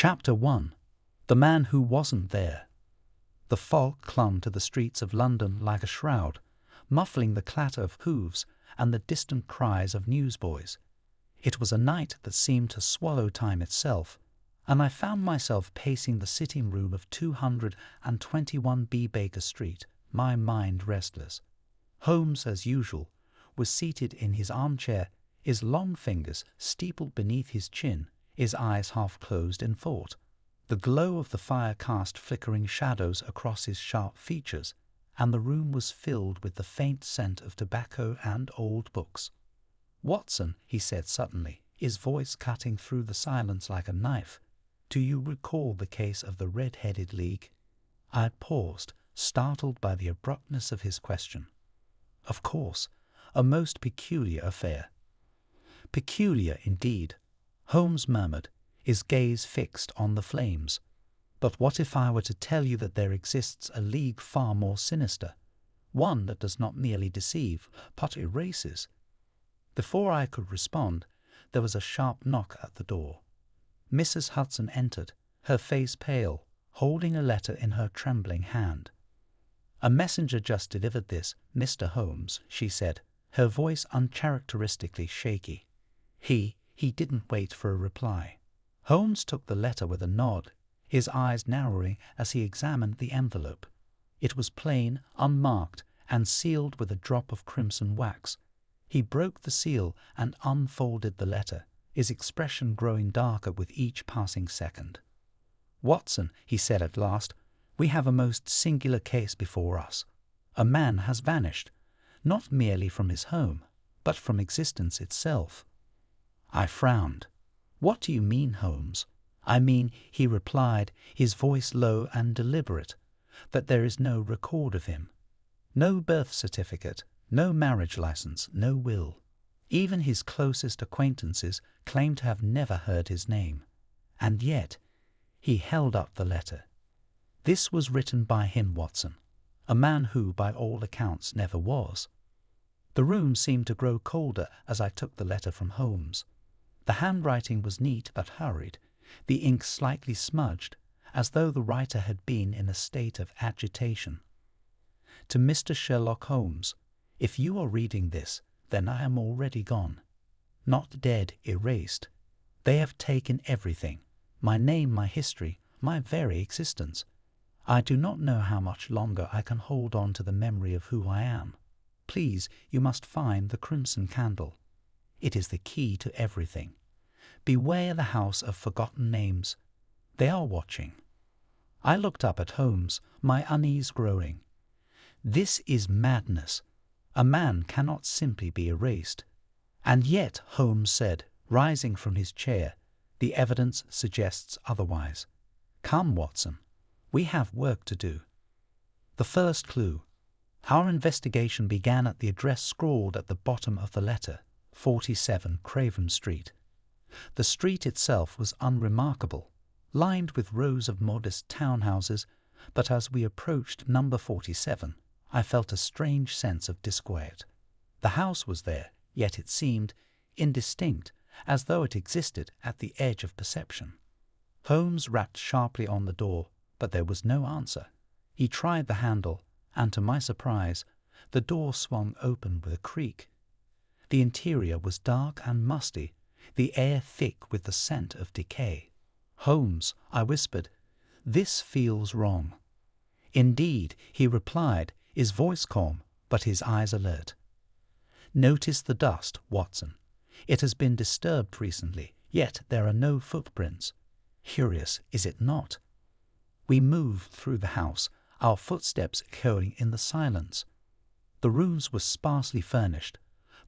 Chapter 1. The Man Who Wasn't There. The fog clung to the streets of London like a shroud, muffling the clatter of hooves and the distant cries of newsboys. It was a night that seemed to swallow time itself, and I found myself pacing the sitting room of 221 B. Baker Street, my mind restless. Holmes, as usual, was seated in his armchair, his long fingers steepled beneath his chin, his eyes half closed in thought. The glow of the fire cast flickering shadows across his sharp features, and the room was filled with the faint scent of tobacco and old books. "Watson," he said suddenly, his voice cutting through the silence like a knife, "do you recall the case of the Red-Headed League?" I had paused, startled by the abruptness of his question. "Of course, a most peculiar affair." "Peculiar indeed," Holmes murmured, his gaze fixed on the flames. "But what if I were to tell you that there exists a league far more sinister, one that does not merely deceive, but erases?" Before I could respond, there was a sharp knock at the door. Mrs. Hudson entered, her face pale, holding a letter in her trembling hand. "A messenger just delivered this, Mr. Holmes," she said, her voice uncharacteristically shaky. He didn't wait for a reply. Holmes took the letter with a nod, his eyes narrowing as he examined the envelope. It was plain, unmarked, and sealed with a drop of crimson wax. He broke the seal and unfolded the letter, his expression growing darker with each passing second. "Watson," he said at last, "we have a most singular case before us. A man has vanished, not merely from his home, but from existence itself." I frowned. "What do you mean, Holmes?" "I mean," he replied, his voice low and deliberate, "that there is no record of him. No birth certificate, no marriage license, no will. Even his closest acquaintances claim to have never heard his name. And yet," he held up the letter, "this was written by him, Watson, a man who, by all accounts, never was." The room seemed to grow colder as I took the letter from Holmes. The handwriting was neat but hurried, the ink slightly smudged, as though the writer had been in a state of agitation. "To Mr. Sherlock Holmes, if you are reading this, then I am already gone. Not dead, erased. They have taken everything, my name, my history, my very existence. I do not know how much longer I can hold on to the memory of who I am. Please, you must find the crimson candle. It is the key to everything. Beware the house of forgotten names. They are watching." I looked up at Holmes, my unease growing. "This is madness. A man cannot simply be erased." "And yet," Holmes said, rising from his chair, "the evidence suggests otherwise. Come, Watson, we have work to do." The first clue. Our investigation began at the address scrawled at the bottom of the letter, 47 Craven Street. The street itself was unremarkable, lined with rows of modest townhouses, but as we approached number 47, I felt a strange sense of disquiet. The house was there, yet it seemed indistinct, as though it existed at the edge of perception. Holmes rapped sharply on the door, but there was no answer. He tried the handle, and to my surprise, the door swung open with a creak. The interior was dark and musty, the air thick with the scent of decay. "Holmes," I whispered, "this feels wrong." "Indeed," he replied, his voice calm, but his eyes alert. "Notice the dust, Watson. It has been disturbed recently, yet there are no footprints. Curious, is it not?" We moved through the house, our footsteps echoing in the silence. The rooms were sparsely furnished,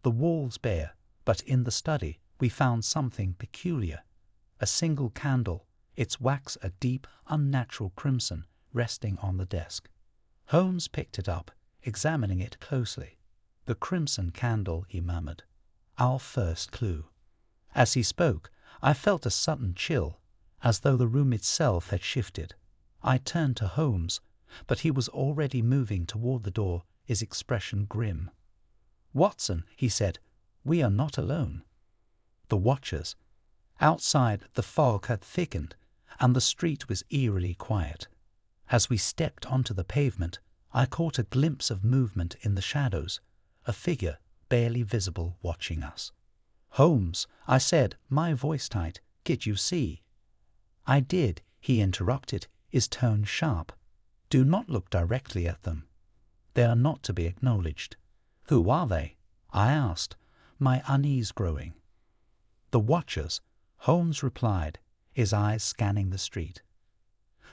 the walls bare, but in the study we found something peculiar. A single candle, its wax a deep, unnatural crimson, resting on the desk. Holmes picked it up, examining it closely. "The crimson candle," he murmured. "Our first clue." As he spoke, I felt a sudden chill, as though the room itself had shifted. I turned to Holmes, but he was already moving toward the door, his expression grim. "Watson," he said, "we are not alone." The watchers. Outside, the fog had thickened, and the street was eerily quiet. As we stepped onto the pavement, I caught a glimpse of movement in the shadows, a figure barely visible watching us. "Holmes," I said, my voice tight, "did you see?" "I did," he interrupted, his tone sharp. "Do not look directly at them. They are not to be acknowledged." "Who are they?" I asked, my unease growing. "The watchers," Holmes replied, his eyes scanning the street.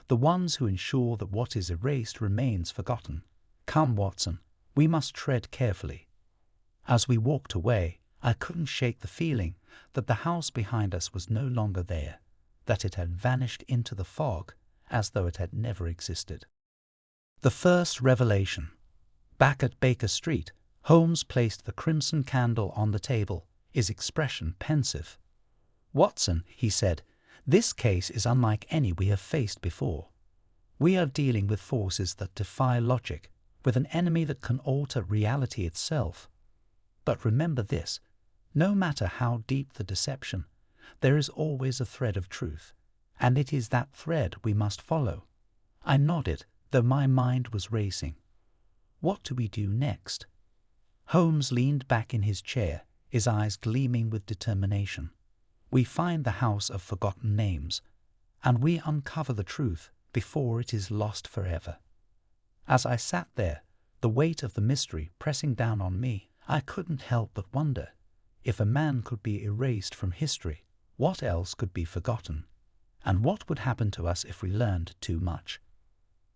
"The ones who ensure that what is erased remains forgotten. Come, Watson, we must tread carefully." As we walked away, I couldn't shake the feeling that the house behind us was no longer there, that it had vanished into the fog as though it had never existed. The first revelation. Back at Baker Street, Holmes placed the crimson candle on the table, his expression pensive. "Watson," he said, "this case is unlike any we have faced before. We are dealing with forces that defy logic, with an enemy that can alter reality itself. But remember this, no matter how deep the deception, there is always a thread of truth, and it is that thread we must follow." I nodded, though my mind was racing. What do we do next? Holmes leaned back in his chair, his eyes gleaming with determination. "We find the house of forgotten names, and we uncover the truth before it is lost forever." As I sat there, the weight of the mystery pressing down on me, I couldn't help but wonder, if a man could be erased from history, what else could be forgotten? And what would happen to us if we learned too much?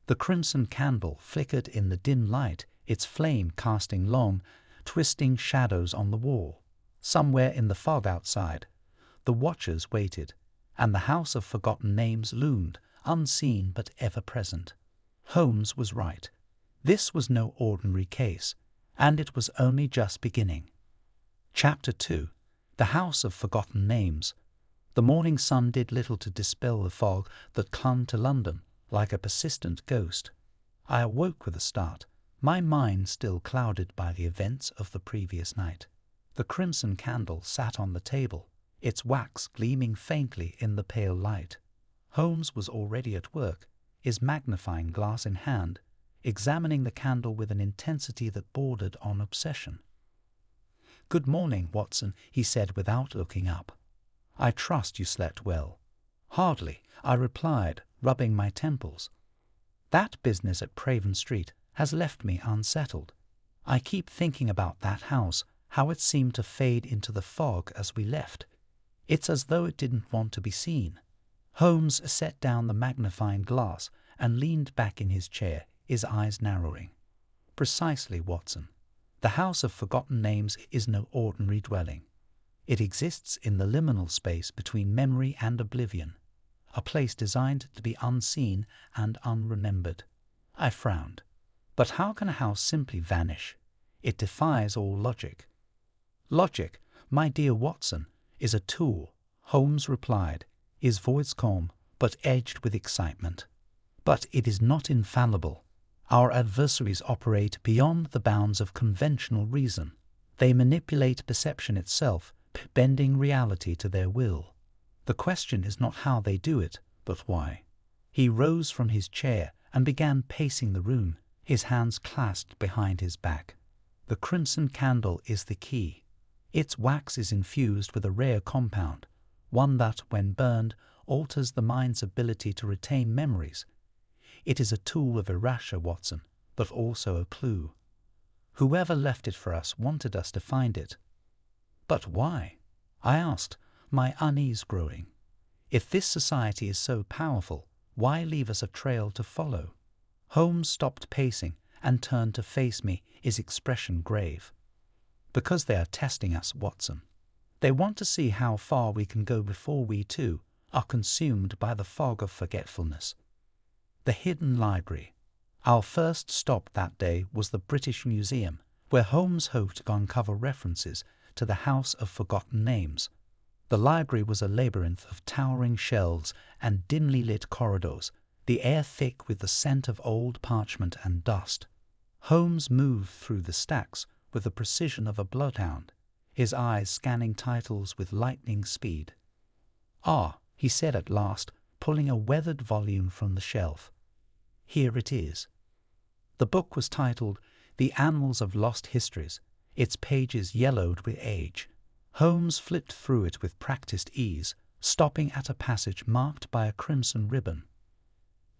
The crimson candle flickered in the dim light, its flame casting long, twisting shadows on the wall. Somewhere in the fog outside, the watchers waited, and the house of forgotten names loomed, unseen but ever present. Holmes was right. This was no ordinary case, and it was only just beginning. Chapter 2. The House of Forgotten Names. The morning sun did little to dispel the fog that clung to London like a persistent ghost. I awoke with a start, my mind still clouded by the events of the previous night. The crimson candle sat on the table, its wax gleaming faintly in the pale light. Holmes was already at work, his magnifying glass in hand, examining the candle with an intensity that bordered on obsession. "Good morning, Watson," he said without looking up. "I trust you slept well." "Hardly," I replied, rubbing my temples. "That business at Craven Street has left me unsettled. I keep thinking about that house, how it seemed to fade into the fog as we left. It's as though it didn't want to be seen." Holmes set down the magnifying glass and leaned back in his chair, his eyes narrowing. "Precisely, Watson. The House of Forgotten Names is no ordinary dwelling. It exists in the liminal space between memory and oblivion, a place designed to be unseen and unremembered." I frowned. "But how can a house simply vanish? It defies all logic." "Logic, my dear Watson, is a tool," Holmes replied, his voice calm but edged with excitement. "But it is not infallible. Our adversaries operate beyond the bounds of conventional reason. They manipulate perception itself, bending reality to their will. The question is not how they do it, but why." He rose from his chair and began pacing the room, his hands clasped behind his back. "The crimson candle is the key. Its wax is infused with a rare compound, one that, when burned, alters the mind's ability to retain memories. It is a tool of erasure, Watson, but also a clue. Whoever left it for us wanted us to find it." "But why?" I asked, my unease growing. "If this society is so powerful, why leave us a trail to follow?" Holmes stopped pacing and turned to face me, his expression grave. "Because they are testing us, Watson. They want to see how far we can go before we, too, are consumed by the fog of forgetfulness." The hidden library. Our first stop that day was the British Museum, where Holmes hoped to uncover references to the House of Forgotten Names. The library was a labyrinth of towering shelves and dimly lit corridors, the air thick with the scent of old parchment and dust. Holmes moved through the stacks with the precision of a bloodhound, his eyes scanning titles with lightning speed. "Ah," he said at last, pulling a weathered volume from the shelf. Here it is. The book was titled The Annals of Lost Histories, its pages yellowed with age. Holmes flipped through it with practiced ease, stopping at a passage marked by a crimson ribbon.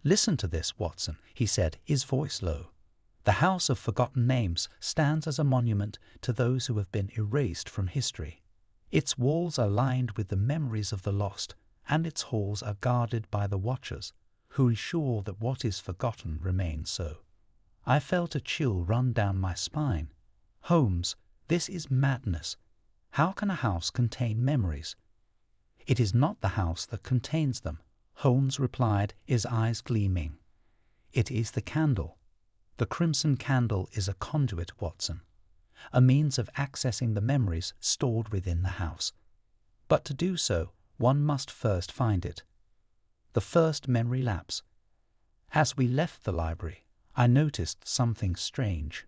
"Listen to this, Watson," he said, his voice low. "The House of Forgotten Names stands as a monument to those who have been erased from history. Its walls are lined with the memories of the lost, and its halls are guarded by the watchers, who ensure that what is forgotten remains so." I felt a chill run down my spine. "Holmes, this is madness. How can a house contain memories?" "It is not the house that contains them," Holmes replied, his eyes gleaming. "It is the candle. The crimson candle is a conduit, Watson, a means of accessing the memories stored within the house. But to do so, one must first find it." The first memory lapse. As we left the library, I noticed something strange.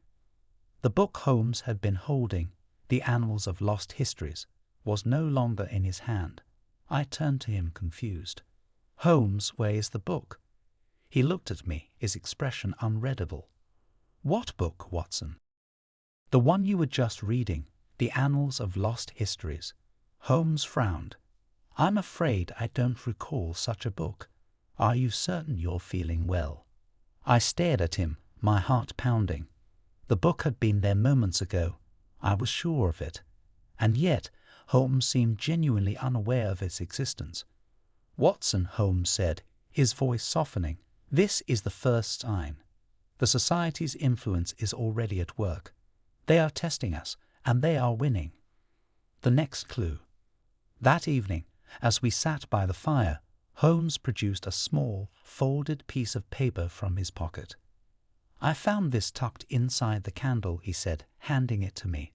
The book Holmes had been holding, The Annals of Lost Histories, was no longer in his hand. I turned to him confused. "Holmes, where is the book?" He looked at me, his expression unreadable. "What book, Watson?" "The one you were just reading, The Annals of Lost Histories." Holmes frowned. "I'm afraid I don't recall such a book. Are you certain you're feeling well?" I stared at him, my heart pounding. The book had been there moments ago. I was sure of it. And yet Holmes seemed genuinely unaware of its existence. "Watson," Holmes said, his voice softening, "this is the first sign. The Society's influence is already at work. They are testing us, and they are winning." The next clue. That evening, as we sat by the fire, Holmes produced a small, folded piece of paper from his pocket. "I found this tucked inside the candle," he said, handing it to me.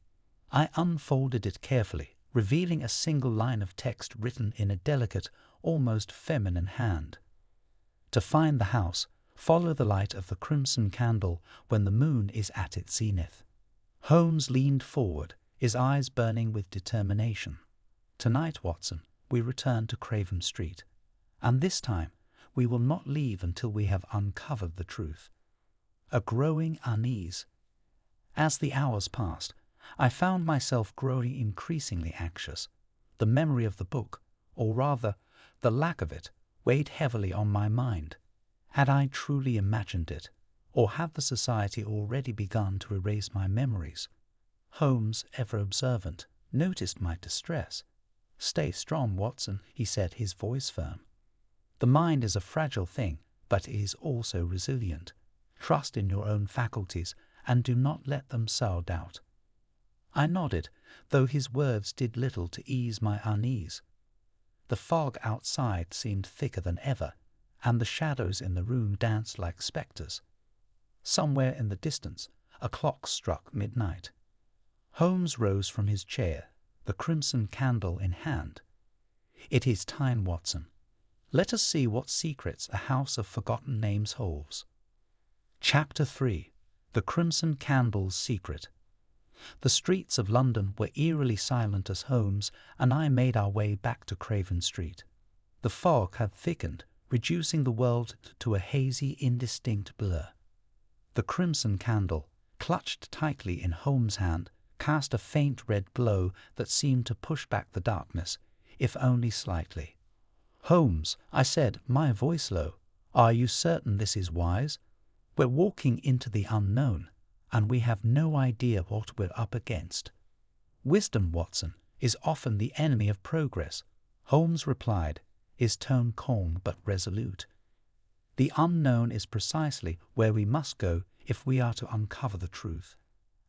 I unfolded it carefully, revealing a single line of text written in a delicate, almost feminine hand. "To find the house, follow the light of the crimson candle when the moon is at its zenith." Holmes leaned forward, his eyes burning with determination. "Tonight, Watson, we return to Craven Street, and this time we will not leave until we have uncovered the truth." A growing unease. As the hours passed, I found myself growing increasingly anxious. The memory of the book, or rather, the lack of it, weighed heavily on my mind. Had I truly imagined it, or had the Society already begun to erase my memories? Holmes, ever observant, noticed my distress. "Stay strong, Watson," he said, his voice firm. "The mind is a fragile thing, but it is also resilient. Trust in your own faculties, and do not let them sow doubt." I nodded, though his words did little to ease my unease. The fog outside seemed thicker than ever, and the shadows in the room danced like spectres. Somewhere in the distance, a clock struck midnight. Holmes rose from his chair, the crimson candle in hand. "It is time, Watson. Let us see what secrets the House of Forgotten Names holds." Chapter 3. The Crimson Candle's Secret. The streets of London were eerily silent as Holmes and I made our way back to Craven Street. The fog had thickened, reducing the world to a hazy, indistinct blur. The crimson candle, clutched tightly in Holmes' hand, cast a faint red glow that seemed to push back the darkness, if only slightly. "Holmes," I said, my voice low, "are you certain this is wise? We're walking into the unknown, and we have no idea what we're up against." "Wisdom, Watson, is often the enemy of progress," Holmes replied, his tone calm but resolute. "The unknown is precisely where we must go if we are to uncover the truth.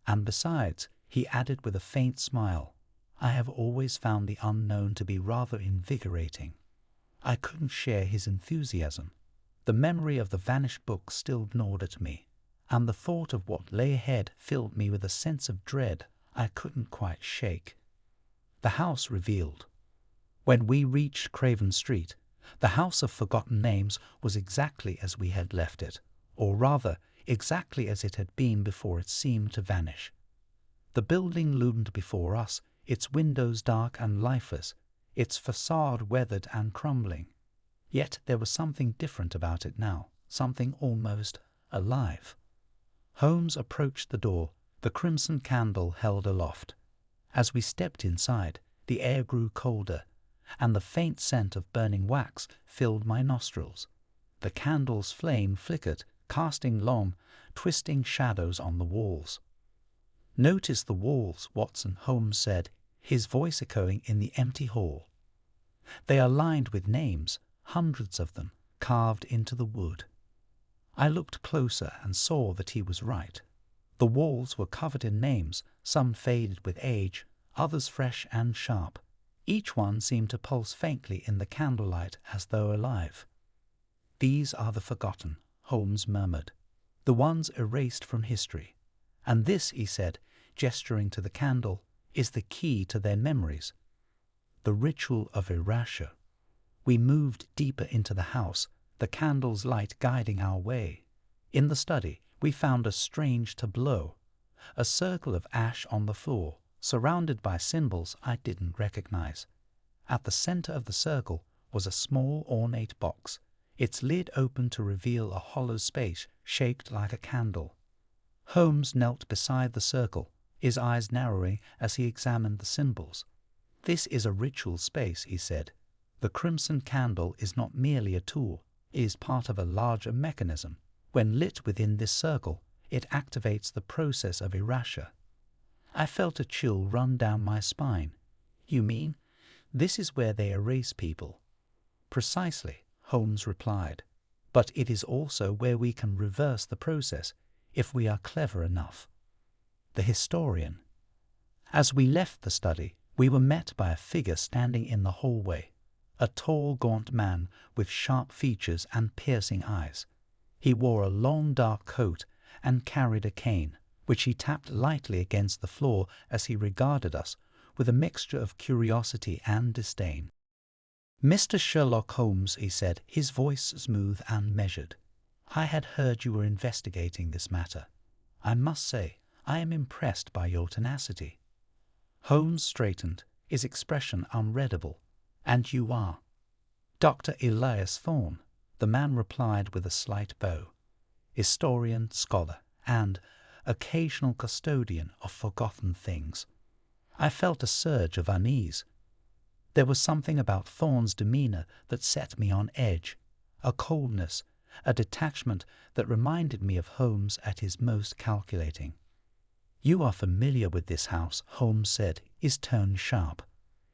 And besides," he added with a faint smile, "I have always found the unknown to be rather invigorating." I couldn't share his enthusiasm. The memory of the vanished book still gnawed at me, and the thought of what lay ahead filled me with a sense of dread I couldn't quite shake. The house revealed. When we reached Craven Street, the House of Forgotten Names was exactly as we had left it, or rather, exactly as it had been before it seemed to vanish. The building loomed before us, its windows dark and lifeless, its facade weathered and crumbling. Yet there was something different about it now, something almost alive. Holmes approached the door, the crimson candle held aloft. As we stepped inside, the air grew colder, and the faint scent of burning wax filled my nostrils. The candle's flame flickered, casting long, twisting shadows on the walls. "Notice the walls, Watson," Holmes said, his voice echoing in the empty hall. "They are lined with names, hundreds of them, carved into the wood." I looked closer and saw that he was right. The walls were covered in names, some faded with age, others fresh and sharp. Each one seemed to pulse faintly in the candlelight as though alive. "These are the forgotten," Holmes murmured, "the ones erased from history. And this," he said, gesturing to the candle, "is the key to their memories. The ritual of erasure." We moved deeper into the house, the candle's light guiding our way. In the study, we found a strange tableau, a circle of ash on the floor, surrounded by symbols I didn't recognize. At the center of the circle was a small ornate box, its lid open to reveal a hollow space shaped like a candle. Holmes knelt beside the circle, his eyes narrowing as he examined the symbols. "This is a ritual space," he said. "The crimson candle is not merely a tool, it is part of a larger mechanism. When lit within this circle, it activates the process of erasure." I felt a chill run down my spine. "You mean, this is where they erase people?" "Precisely," Holmes replied. "But it is also where we can reverse the process, if we are clever enough." The historian. As we left the study, we were met by a figure standing in the hallway, a tall, gaunt man with sharp features and piercing eyes. He wore a long dark coat and carried a cane, which he tapped lightly against the floor as he regarded us with a mixture of curiosity and disdain. "Mr. Sherlock Holmes," he said, his voice smooth and measured, "I had heard you were investigating this matter. I must say, I am impressed by your tenacity." Holmes straightened, his expression unreadable. "And you are?" "Dr. Elias Thorne," the man replied with a slight bow. "Historian, scholar, and occasional custodian of forgotten things." I felt a surge of unease. There was something about Thorne's demeanor that set me on edge, a coldness, a detachment that reminded me of Holmes at his most calculating. "You are familiar with this house," Holmes said, his tone sharp.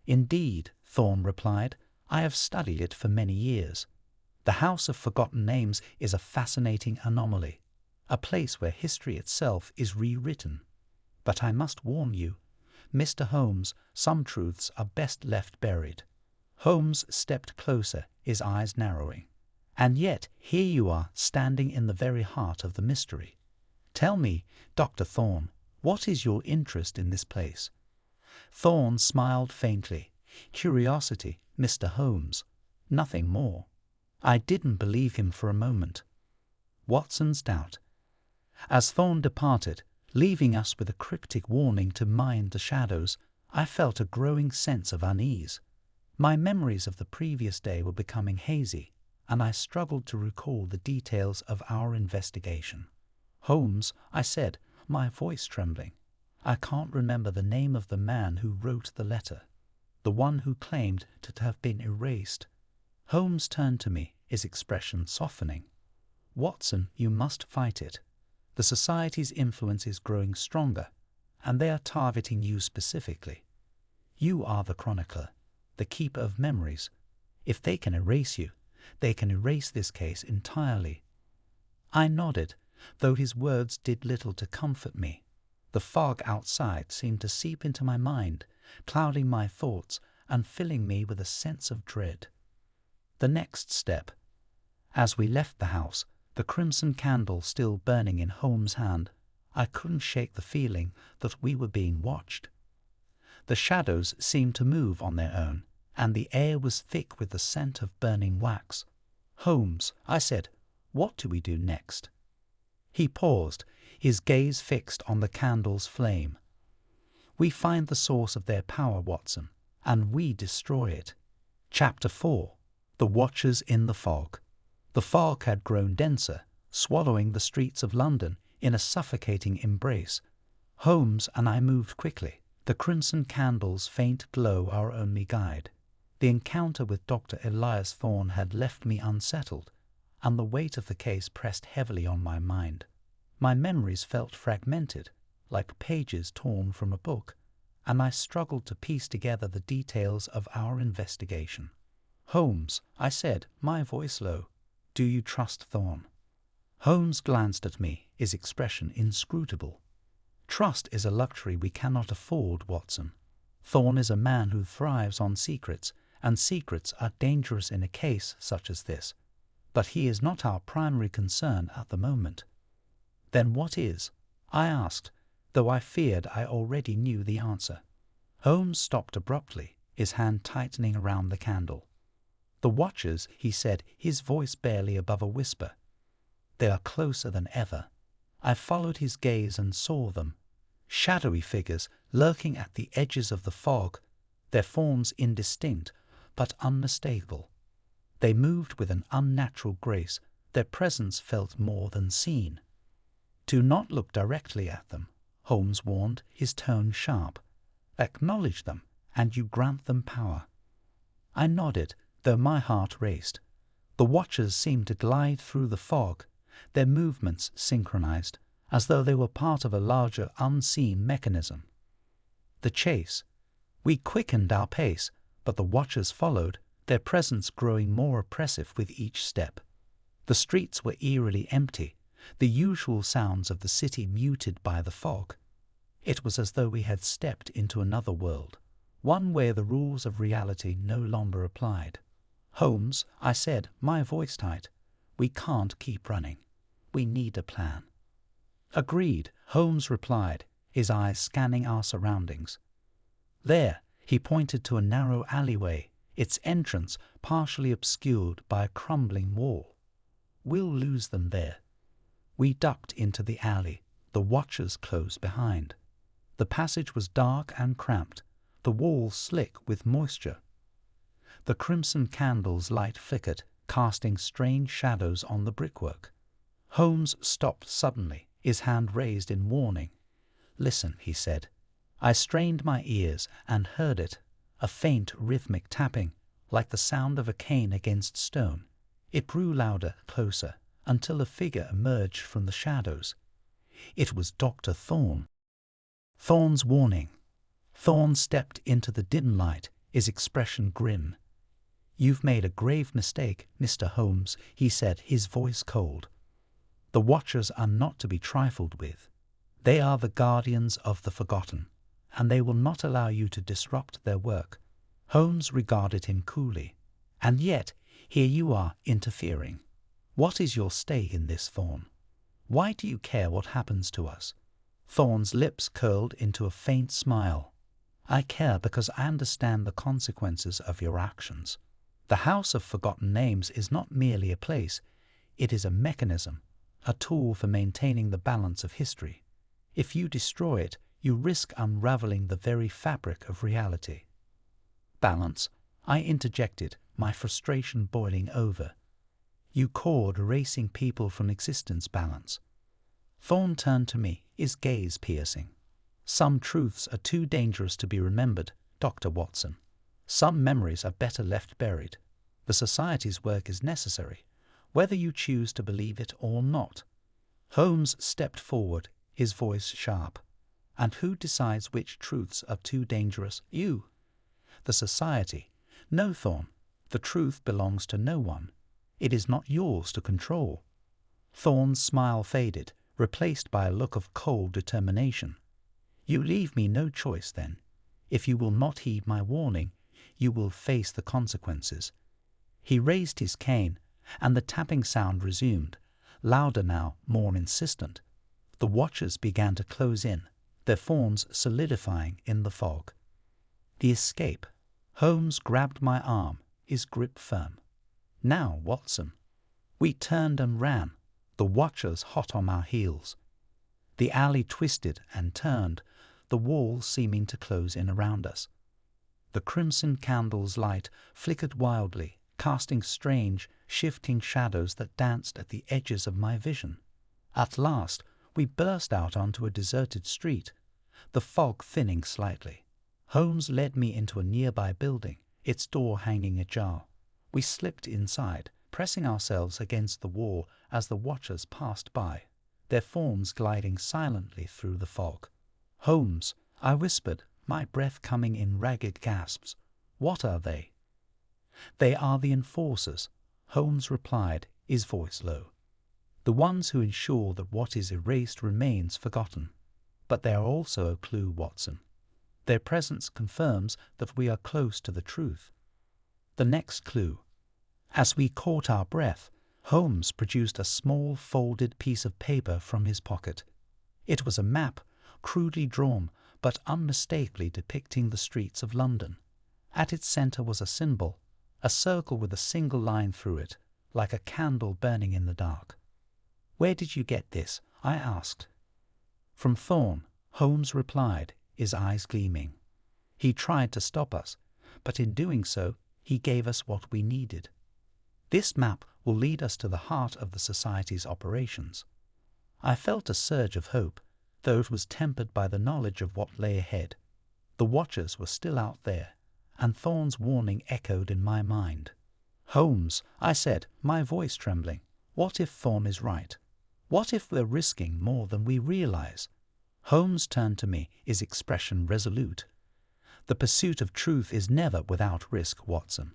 "Indeed," Thorne replied, "I have studied it for many years. The House of Forgotten Names is a fascinating anomaly, a place where history itself is rewritten. But I must warn you, Mr. Holmes, some truths are best left buried." Holmes stepped closer, his eyes narrowing. "And yet here you are, standing in the very heart of the mystery. Tell me, Dr. Thorne, what is your interest in this place?" Thorne smiled faintly. "Curiosity, Mr. Holmes, nothing more." I didn't believe him for a moment. Watson's doubt. As Thorne departed, leaving us with a cryptic warning to mind the shadows, I felt a growing sense of unease. My memories of the previous day were becoming hazy, and I struggled to recall the details of our investigation. "Holmes," I said, my voice trembling, "I can't remember the name of the man who wrote the letter, the one who claimed to have been erased." Holmes turned to me, his expression softening. "Watson, you must fight it. The Society's influence is growing stronger, and they are targeting you specifically. You are the chronicler, the keeper of memories. If they can erase you, they can erase this case entirely." I nodded, though his words did little to comfort me. The fog outside seemed to seep into my mind, clouding my thoughts and filling me with a sense of dread. The next step. As we left the house, the crimson candle still burning in Holmes' hand, I couldn't shake the feeling that we were being watched. The shadows seemed to move on their own, and the air was thick with the scent of burning wax. "Holmes," I said, "what do we do next?" He paused, his gaze fixed on the candle's flame. "We find the source of their power, Watson, and we destroy it." Chapter 4. The watchers in the fog. The fog had grown denser, swallowing the streets of London in a suffocating embrace. Holmes and I moved quickly, the crimson candle's faint glow our only guide. The encounter with Dr. Elias Thorne had left me unsettled, and the weight of the case pressed heavily on my mind. My memories felt fragmented, like pages torn from a book, and I struggled to piece together the details of our investigation. "Holmes," I said, my voice low, "do you trust Thorne?" Holmes glanced at me, his expression inscrutable. "Trust is a luxury we cannot afford, Watson. Thorne is a man who thrives on secrets, and secrets are dangerous in a case such as this. But he is not our primary concern at the moment." "Then what is?" I asked, though I feared I already knew the answer. Holmes stopped abruptly, his hand tightening around the candle. "The watchers," he said, his voice barely above a whisper. "They are closer than ever." I followed his gaze and saw them, shadowy figures lurking at the edges of the fog, their forms indistinct but unmistakable. They moved with an unnatural grace, their presence felt more than seen. "Do not look directly at them," Holmes warned, his tone sharp. "Acknowledge them, and you grant them power." I nodded, though my heart raced. The watchers seemed to glide through the fog, their movements synchronized, as though they were part of a larger, unseen mechanism. The chase. We quickened our pace, but the watchers followed, their presence growing more oppressive with each step. The streets were eerily empty, the usual sounds of the city muted by the fog. It was as though we had stepped into another world, one where the rules of reality no longer applied. "Holmes," I said, my voice tight, "we can't keep running. We need a plan." "Agreed," Holmes replied, his eyes scanning our surroundings. There, he pointed to a narrow alleyway, its entrance partially obscured by a crumbling wall. "We'll lose them there." We ducked into the alley, the watchers close behind. The passage was dark and cramped, the walls slick with moisture. The crimson candle's light flickered, casting strange shadows on the brickwork. Holmes stopped suddenly, his hand raised in warning. "Listen," he said. I strained my ears and heard it, a faint rhythmic tapping, like the sound of a cane against stone. It grew louder, closer, until a figure emerged from the shadows. It was Dr. Thorne. Thorne's warning. Thorne stepped into the dim light, his expression grim. "You've made a grave mistake, Mr. Holmes," he said, his voice cold. "The watchers are not to be trifled with. They are the guardians of the forgotten, and they will not allow you to disrupt their work." Holmes regarded him coolly. "And yet, here you are interfering. What is your stake in this, Thorne? Why do you care what happens to us?" Thorne's lips curled into a faint smile. "I care because I understand the consequences of your actions. The House of Forgotten Names is not merely a place, it is a mechanism, a tool for maintaining the balance of history. If you destroy it, you risk unraveling the very fabric of reality." "Balance," I interjected, my frustration boiling over. "You called erasing people from existence balance." Thorne turned to me, his gaze piercing. "Some truths are too dangerous to be remembered, Dr. Watson. Some memories are better left buried. The Society's work is necessary, whether you choose to believe it or not." Holmes stepped forward, his voice sharp. "And who decides which truths are too dangerous? You." "The Society." "No, Thorne. The truth belongs to no one. It is not yours to control." Thorne's smile faded, replaced by a look of cold determination. "You leave me no choice, then. If you will not heed my warning, you will face the consequences." He raised his cane, and the tapping sound resumed, louder now, more insistent. The watchers began to close in, their forms solidifying in the fog. The escape. Holmes grabbed my arm, his grip firm. "Now, Watson." We turned and ran, the watchers hot on our heels. The alley twisted and turned, the walls seeming to close in around us. The crimson candle's light flickered wildly, casting strange, shifting shadows that danced at the edges of my vision. At last, we burst out onto a deserted street, the fog thinning slightly. Holmes led me into a nearby building, its door hanging ajar. We slipped inside, pressing ourselves against the wall as the watchers passed by, their forms gliding silently through the fog. "Holmes," I whispered, my breath coming in ragged gasps. "What are they?" "They are the enforcers," Holmes replied, his voice low. "The ones who ensure that what is erased remains forgotten. But they are also a clue, Watson. Their presence confirms that we are close to the truth." The next clue. As we caught our breath, Holmes produced a small folded piece of paper from his pocket. It was a map, crudely drawn but unmistakably depicting the streets of London. At its center was a symbol, a circle with a single line through it, like a candle burning in the dark. "Where did you get this?" I asked. "From Thorn," Holmes replied, his eyes gleaming. "He tried to stop us, but in doing so, he gave us what we needed. This map will lead us to the heart of the Society's operations." I felt a surge of hope, though it was tempered by the knowledge of what lay ahead. The watchers were still out there, and Thorn's warning echoed in my mind. "Holmes," I said, my voice trembling, "what if Thorn is right? What if we're risking more than we realize?" Holmes turned to me, his expression resolute. "The pursuit of truth is never without risk, Watson.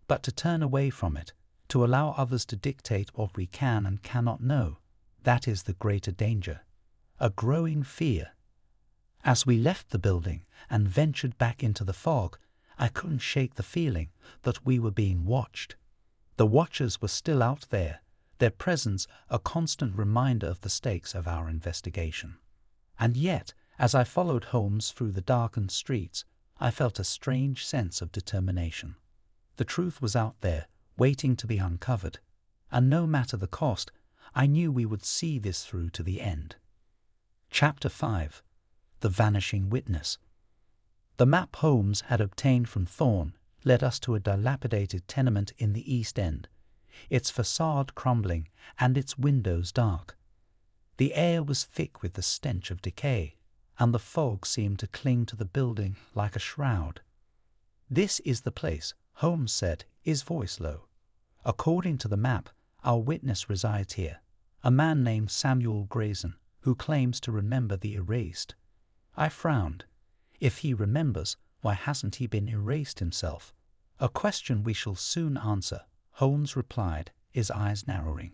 But to turn away from it, to allow others to dictate what we can and cannot know, that is the greater danger. A growing fear." As we left the building and ventured back into the fog, I couldn't shake the feeling that we were being watched. The watchers were still out there, their presence a constant reminder of the stakes of our investigation. And yet, as I followed Holmes through the darkened streets, I felt a strange sense of determination. The truth was out there, waiting to be uncovered, and no matter the cost, I knew we would see this through to the end. Chapter 5. The Vanishing Witness. The map Holmes had obtained from Thorn led us to a dilapidated tenement in the East End, its facade crumbling and its windows dark. The air was thick with the stench of decay, and the fog seemed to cling to the building like a shroud. "This is the place," Holmes said, his voice low. "According to the map, our witness resides here, a man named Samuel Grayson, who claims to remember the erased." I frowned. If he remembers, why hasn't he been erased himself? "A question we shall soon answer," Holmes replied, his eyes narrowing.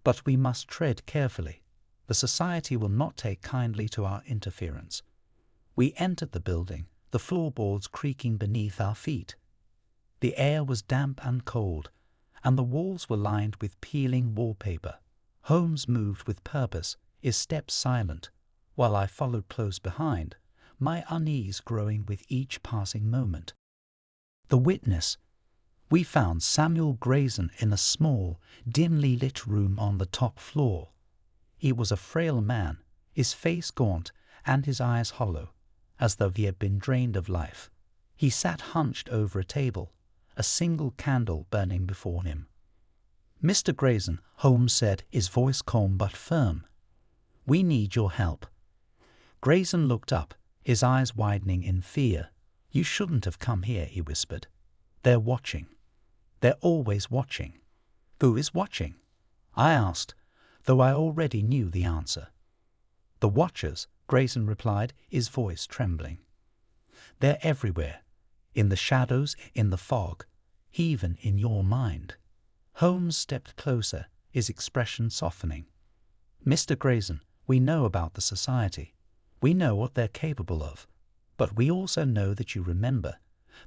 "But we must tread carefully. The Society will not take kindly to our interference." We entered the building, the floorboards creaking beneath our feet. The air was damp and cold, and the walls were lined with peeling wallpaper. Holmes moved with purpose, his steps silent, while I followed close behind, my unease growing with each passing moment. The witness. We found Samuel Grayson in a small, dimly lit room on the top floor. He was a frail man, his face gaunt and his eyes hollow, as though he had been drained of life. He sat hunched over a table, a single candle burning before him. "Mr. Grayson," Holmes said, his voice calm but firm, "we need your help." Grayson looked up, his eyes widening in fear. "You shouldn't have come here," he whispered. "They're watching. They're always watching." "Who is watching?" I asked, though I already knew the answer. "The watchers," Grayson replied, his voice trembling. "They're everywhere, in the shadows, in the fog, even in your mind." Holmes stepped closer, his expression softening. "Mr. Grayson, we know about the Society. We know what they're capable of. But we also know that you remember,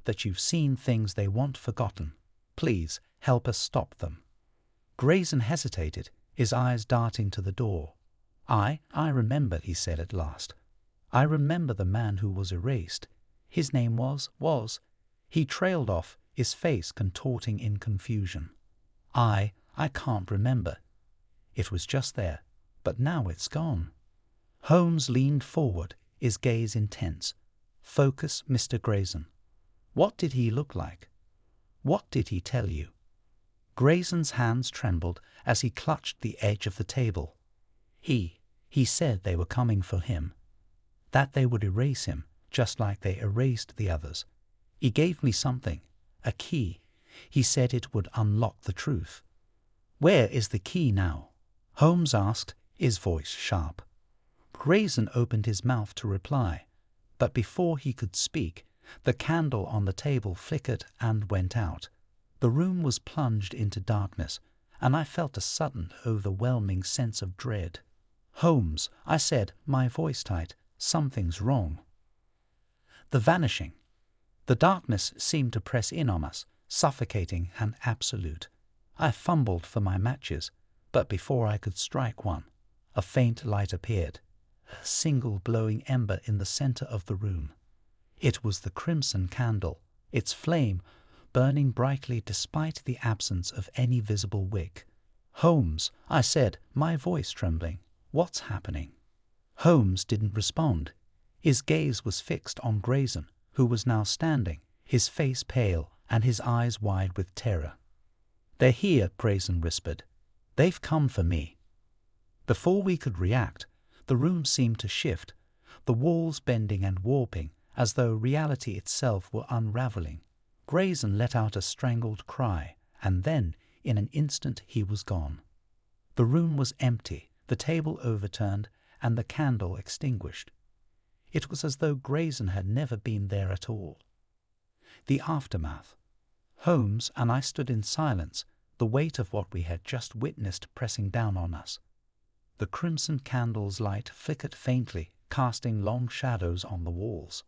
that you've seen things they want forgotten. Please help us stop them." Grayson hesitated, his eyes darting to the door. I remember," he said at last. "I remember the man who was erased. His name was. He trailed off, his face contorting in confusion. I can't remember. It was just there, but now it's gone." Holmes leaned forward, his gaze intense. "Focus, Mr. Grayson. What did he look like? What did he tell you?" Grayson's hands trembled as he clutched the edge of the table. He said they were coming for him, that they would erase him, just like they erased the others. He gave me something, a key. He said it would unlock the truth. Where is the key now? Holmes asked, his voice sharp. Grayson opened his mouth to reply, but before he could speak, the candle on the table flickered and went out. The room was plunged into darkness, and I felt a sudden, overwhelming sense of dread. Holmes, I said, my voice tight, something's wrong. The vanishing. The darkness seemed to press in on us, suffocating and absolute. I fumbled for my matches, but before I could strike one, a faint light appeared, a single glowing ember in the center of the room. It was the crimson candle, its flame burning brightly despite the absence of any visible wick. Holmes, I said, my voice trembling, what's happening? Holmes didn't respond. His gaze was fixed on Grayson, who was now standing, his face pale and his eyes wide with terror. They're here, Grayson whispered. They've come for me. Before we could react, the room seemed to shift, the walls bending and warping, as though reality itself were unraveling. Grayson let out a strangled cry, and then, in an instant, he was gone. The room was empty, the table overturned, and the candle extinguished. It was as though Grayson had never been there at all. The aftermath. Holmes and I stood in silence, the weight of what we had just witnessed pressing down on us. The crimson candle's light flickered faintly, casting long shadows on the walls.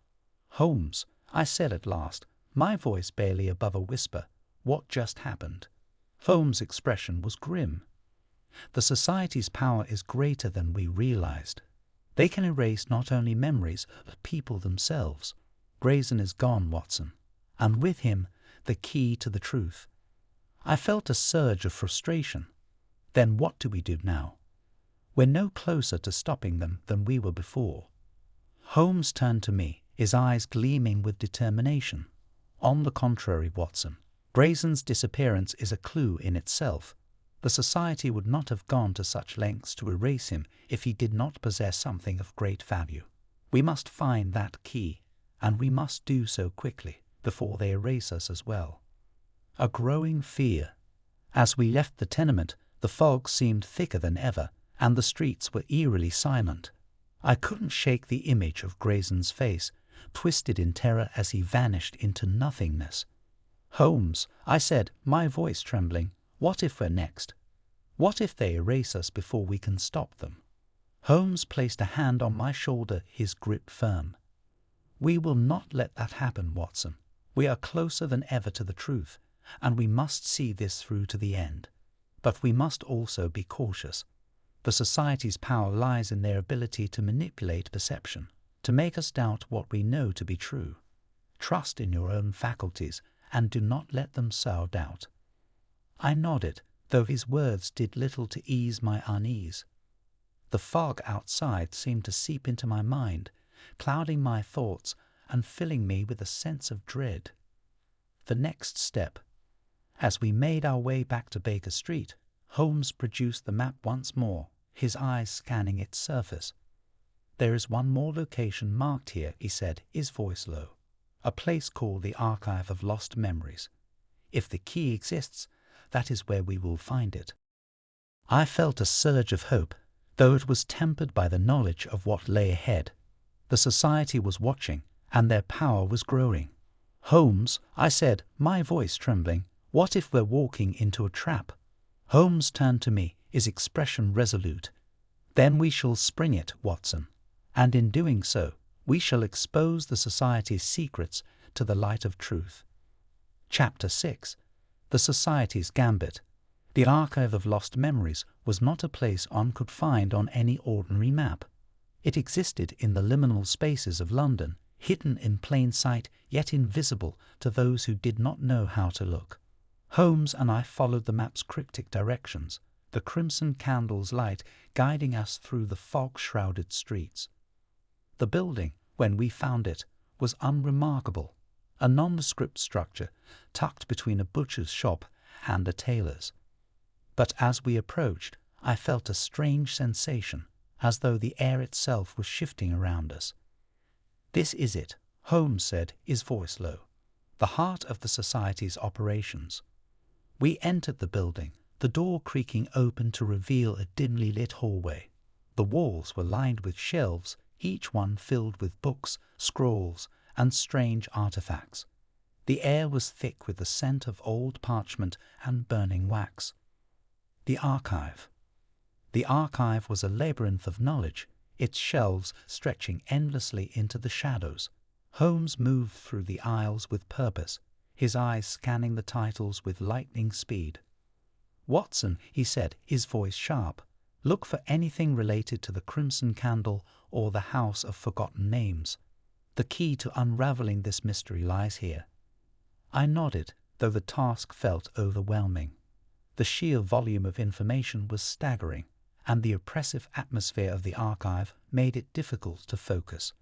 Holmes, I said at last, my voice barely above a whisper, what just happened? Holmes' expression was grim. The Society's power is greater than we realized. They can erase not only memories, but people themselves. Grayson is gone, Watson, and with him the key to the truth. I felt a surge of frustration. Then what do we do now? We're no closer to stopping them than we were before. Holmes turned to me, his eyes gleaming with determination. On the contrary, Watson, Grayson's disappearance is a clue in itself. The Society would not have gone to such lengths to erase him if he did not possess something of great value. We must find that key, and we must do so quickly, before they erase us as well. A growing fear. As we left the tenement, the fog seemed thicker than ever, and the streets were eerily silent. I couldn't shake the image of Grayson's face, twisted in terror as he vanished into nothingness. Holmes, I said, my voice trembling, what if we're next? What if they erase us before we can stop them? Holmes placed a hand on my shoulder, his grip firm. We will not let that happen, Watson. We are closer than ever to the truth, and we must see this through to the end. But we must also be cautious. The Society's power lies in their ability to manipulate perception, to make us doubt what we know to be true. Trust in your own faculties, and do not let them sow doubt. I nodded, though his words did little to ease my unease. The fog outside seemed to seep into my mind, clouding my thoughts and filling me with a sense of dread. The next step. As we made our way back to Baker Street, Holmes produced the map once more, his eyes scanning its surface. There is one more location marked here, he said, his voice low. A place called the Archive of Lost Memories. If the key exists, that is where we will find it. I felt a surge of hope, though it was tempered by the knowledge of what lay ahead. The Society was watching, and their power was growing. Holmes, I said, my voice trembling, what if we're walking into a trap? Holmes turned to me, his expression resolute. Then we shall spring it, Watson, and in doing so, we shall expose the Society's secrets to the light of truth. Chapter 6. The Society's Gambit. The Archive of Lost Memories was not a place one could find on any ordinary map. It existed in the liminal spaces of London, hidden in plain sight, yet invisible to those who did not know how to look. Holmes and I followed the map's cryptic directions, the crimson candle's light guiding us through the fog-shrouded streets. The building, when we found it, was unremarkable, a nondescript structure tucked between a butcher's shop and a tailor's. But as we approached, I felt a strange sensation, as though the air itself was shifting around us. "This is it," Holmes said, his voice low. "The heart of the Society's operations." We entered the building, the door creaking open to reveal a dimly lit hallway. The walls were lined with shelves, each one filled with books, scrolls, and strange artifacts. The air was thick with the scent of old parchment and burning wax. The archive. The archive was a labyrinth of knowledge, its shelves stretching endlessly into the shadows. Holmes moved through the aisles with purpose, his eyes scanning the titles with lightning speed. "Watson," he said, his voice sharp, "look for anything related to the Crimson Candle or the House of Forgotten Names. The key to unraveling this mystery lies here." I nodded, though the task felt overwhelming. The sheer volume of information was staggering, and the oppressive atmosphere of the archive made it difficult to focus.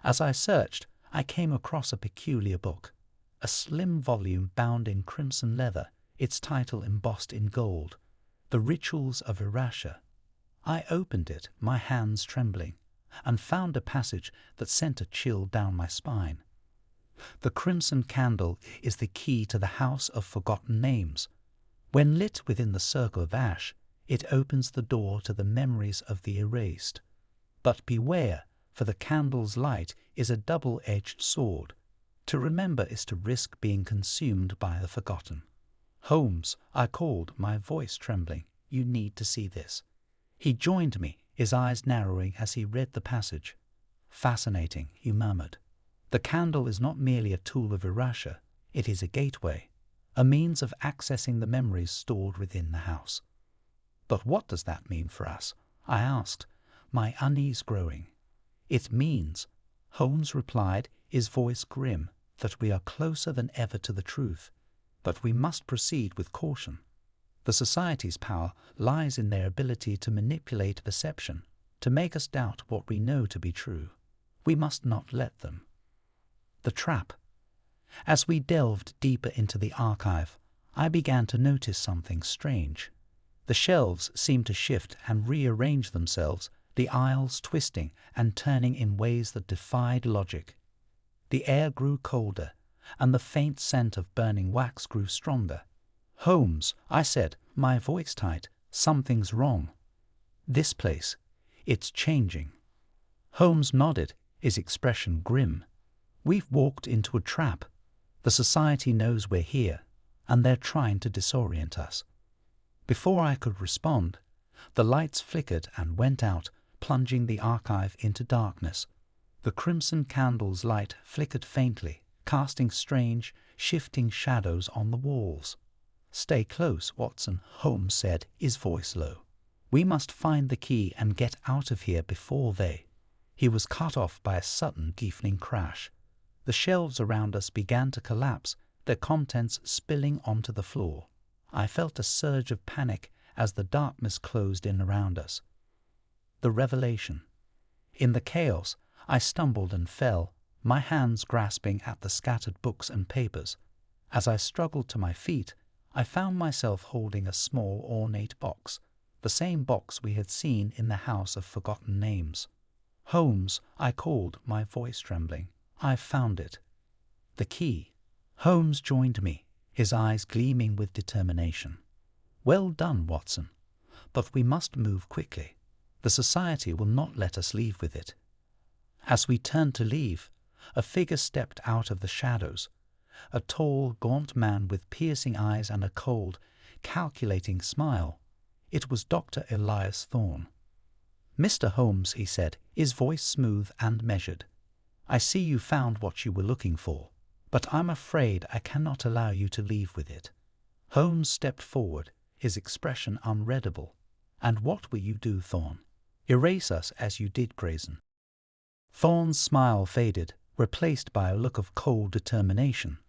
As I searched, I came across a peculiar book, a slim volume bound in crimson leather, its title embossed in gold, "The Rituals of Erasure." I opened it, my hands trembling, and found a passage that sent a chill down my spine. "The Crimson Candle is the key to the House of Forgotten Names. When lit within the circle of ash, it opens the door to the memories of the erased. But beware, for the candle's light is a double-edged sword. To remember is to risk being consumed by the forgotten." "Holmes," I called, my voice trembling, "you need to see this." He joined me, his eyes narrowing as he read the passage. "Fascinating," he murmured. "The candle is not merely a tool of erasure, it is a gateway, a means of accessing the memories stored within the house." "But what does that mean for us?" I asked, my unease growing. "It means," Holmes replied, his voice grim, "that we are closer than ever to the truth, but we must proceed with caution. The Society's power lies in their ability to manipulate perception, to make us doubt what we know to be true. We must not let them." The trap. As we delved deeper into the archive, I began to notice something strange. The shelves seemed to shift and rearrange themselves, the aisles twisting and turning in ways that defied logic. The air grew colder, and the faint scent of burning wax grew stronger. "Holmes," I said, my voice tight, "something's wrong. This place, it's changing." Holmes nodded, his expression grim. "We've walked into a trap. The Society knows we're here, and they're trying to disorient us." Before I could respond, the lights flickered and went out, plunging the archive into darkness. The crimson candle's light flickered faintly, casting strange, shifting shadows on the walls. "Stay close, Watson," Holmes said, his voice low. "We must find the key and get out of here before they—" He was cut off by a sudden deafening crash. The shelves around us began to collapse, their contents spilling onto the floor. I felt a surge of panic as the darkness closed in around us. The revelation. In the chaos, I stumbled and fell, my hands grasping at the scattered books and papers. As I struggled to my feet, I found myself holding a small ornate box, the same box we had seen in the House of Forgotten Names. "Holmes," I called, my voice trembling. "I've found it." The key. Holmes joined me, his eyes gleaming with determination. "Well done, Watson. But we must move quickly. The Society will not let us leave with it." As we turned to leave, a figure stepped out of the shadows, a tall, gaunt man with piercing eyes and a cold, calculating smile. It was Dr. Elias Thorne. "Mr. Holmes," he said, his voice smooth and measured, "I see you found what you were looking for, but I'm afraid I cannot allow you to leave with it." Holmes stepped forward, his expression unreadable. "And what will you do, Thorne? Erase us as you did Grayson?" Thorne's smile faded, replaced by a look of cold determination.